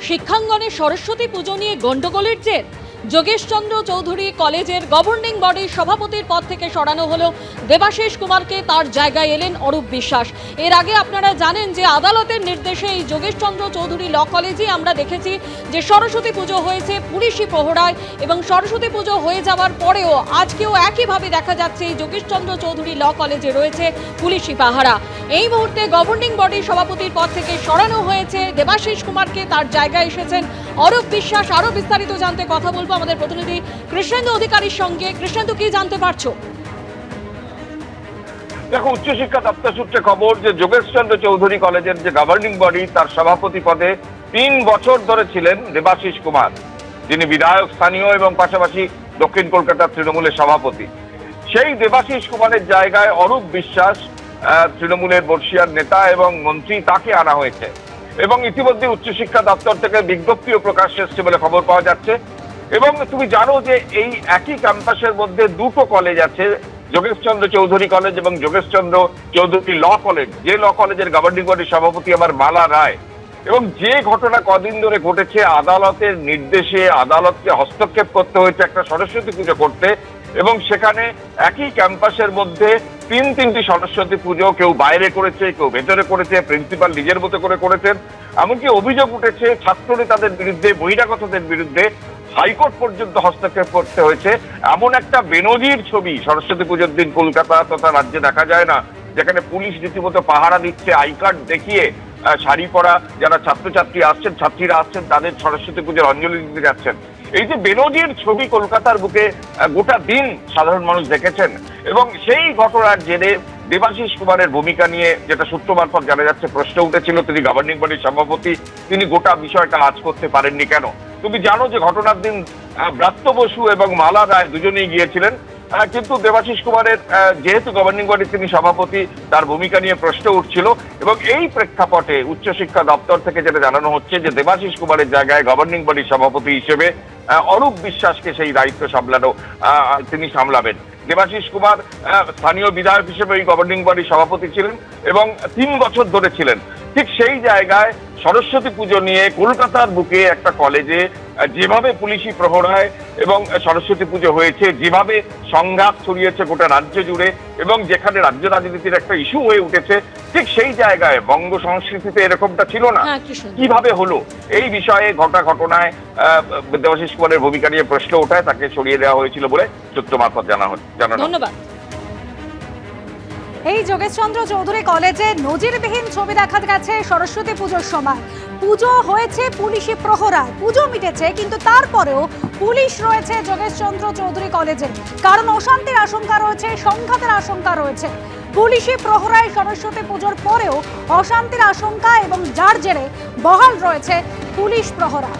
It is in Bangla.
শিক্ষাঙ্গনে সরস্বতী পুজো নিয়ে গন্ডগোলের জের। যোগেশচন্দ্র চৌধুরী কলেজের গভর্নিং বডির সভাপতির পদ থেকে সরানো হলো দেবাশিস কুমারকে, তার জায়গায় এলেন অরূপ বিশ্বাস। এর আগে আপনারা জানেন যে আদালতের নির্দেশে এই যোগেশচন্দ্র চৌধুরী ল কলেজে আমরা দেখেছি যে সরস্বতী পুজো হয়েছে পুলিশি প্রহরায়, এবং সরস্বতী পুজো হয়ে যাওয়ার পরেও আজকেও একইভাবে দেখা যাচ্ছে এই যোগেশচন্দ্র চৌধুরী ল কলেজে রয়েছে পুলিশি পাহারা। এই মুহূর্তে গভর্নিং বডির সভাপতির পদ থেকে সরানো হয়েছে দেবাশিস কুমারকে, তার জায়গায় এসেছেন অরূপ বিশ্বাস। আরো বিস্তারিত জানতে কথা বলবো আমাদের প্রতিনিধি কৃষ্ণেন্দু অধিকারীর সঙ্গে। কৃষ্ণেন্দু, কি জানতে পারছো? দেখো, উচ্চশিক্ষা দপ্তর সূত্রে খবর যে যোগেশচন্দ্র চৌধুরী কলেজের যে গভর্নিং বডি তার সভাপতি পদে 3 বছর ধরে ছিলেন দেবাশিস কুমার, যিনি বিধায়ক স্থানীয় এবং পাশাপাশি দক্ষিণ কলকাতার তৃণমূলের সভাপতি। সেই দেবাশিস কুমারের জায়গায় অরূপ বিশ্বাস, তৃণমূলের বর্ষিয়ার নেতা এবং মন্ত্রী, তাকে আনা হয়েছে এবং ইতিমধ্যে উচ্চশিক্ষা দপ্তর থেকে বিজ্ঞপ্তিও প্রকাশ এসছে বলে খবর পাওয়া যাচ্ছে। এবং তুমি জানো যে এই একই ক্যাম্পাসের মধ্যে দুটো কলেজ আছে, যোগেশচন্দ্র চৌধুরী কলেজ এবং যোগেশচন্দ্র চৌধুরী ল কলেজ। যে ল কলেজের গভর্নিং বডির সভাপতি আবার মালা রায়। এবং যে ঘটনা কদিন ধরে ঘটেছে, আদালতের নির্দেশে আদালতকে হস্তক্ষেপ করতে হয়েছে একটা সরস্বতী পুজো করতে, এবং সেখানে একই ক্যাম্পাসের মধ্যে তিনটি সরস্বতী পুজো, কেউ বাইরে করেছে, কেউ ভেতরে করেছে, প্রিন্সিপাল নিজের মতো করে করেছেন। এমনকি অভিযোগ উঠেছে ছাত্র নেতাদের বিরুদ্ধে, বহিরাগতদের বিরুদ্ধে। হাইকোর্ট পর্যন্ত হস্তক্ষেপ করতে হয়েছে। এমন একটা বেনজির ছবি সরস্বতী পুজোর দিন কলকাতা তথা রাজ্যে দেখা যায় না, যেখানে পুলিশ রীতিমতো পাহারা দিচ্ছে, আই কার্ড দেখিয়ে শাড়ি পরা যারা ছাত্রছাত্রী আসছেন, ছাত্রীরা আসছেন, তাদের সরস্বতী পুজোর অঞ্জলি দিতে যাচ্ছেন। এই যে বেনজির ছবি কলকাতার বুকে গোটা দিন সাধারণ মানুষ দেখেছেন। এবং সেই ঘটনার জেরে দেবাশিস কুমারের ভূমিকা নিয়ে যেটা সূত্র মারফত জানা যাচ্ছে, প্রশ্ন উঠেছিল, তিনি গভর্নিং বডির সভাপতি, তিনি গোটা বিষয়টা আজ করতে পারেননি কেন? তুমি জানো যে ঘটনার দিন ব্রাত্য বসু এবং মালা রায় দুজনেই গিয়েছিলেন, কিন্তু দেবাশিস কুমারের যেহেতু গভর্নিং বডির তিনি সভাপতি, তার ভূমিকা নিয়ে প্রশ্ন উঠছিল। এবং এই প্রেক্ষাপটে উচ্চশিক্ষা দপ্তর থেকে যেটা জানানো হচ্ছে যে দেবাশিস কুমারের জায়গায় গভর্নিং বডির সভাপতি হিসেবে অরূপ বিশ্বাসকে সেই দায়িত্ব তিনি সামলাবেন। দেবাশিস কুমার স্থানীয় বিধায়ক হিসেবে এই গভর্নিং বডির সভাপতি ছিলেন এবং 3 বছর ধরে ছিলেন। ঠিক সেই জায়গায় সরস্বতী পুজো নিয়ে কলকাতার বুকে একটা কলেজে যেভাবে পুলিশি প্রহরায় এবং সরস্বতী পুজো হয়েছে, যেভাবে সংঘাত ছড়িয়েছে গোটা রাজ্য জুড়ে, এবং যেখানে রাজ্য রাজনীতির একটা ইস্যু হয়ে উঠেছে, ঠিক সেই জায়গায় বঙ্গ সংস্কৃতিতে এরকমটা ছিল না। কিভাবে হলো? এই বিষয়ে ঘটনায় দেবাশিস কুমারের ভূমিকা নিয়ে প্রশ্ন ওঠায় তাকে সরিয়ে দেওয়া হয়েছিল বলে সূত্র মারফত জানানো। ধন্যবাদ। এই যোগেশচন্দ্র চৌধুরী কলেজে নজিরবিহীন ছবি দেখা গেছে সরস্বতী পুজোর সময়। পুজো হয়েছে পুলিশি প্রহরায়, পুজো মিটেছে, কিন্তু তারপরেও পুলিশ রয়েছে যোগেশচন্দ্র চৌধুরী কলেজে। কারণ অশান্তির আশঙ্কা রয়েছে, সংঘাতের আশঙ্কা রয়েছে। পুলিশি প্রহরায় সরস্বতী পুজোর পরেও অশান্তির আশঙ্কা, এবং যার জেরে বহাল রয়েছে পুলিশ প্রহরা।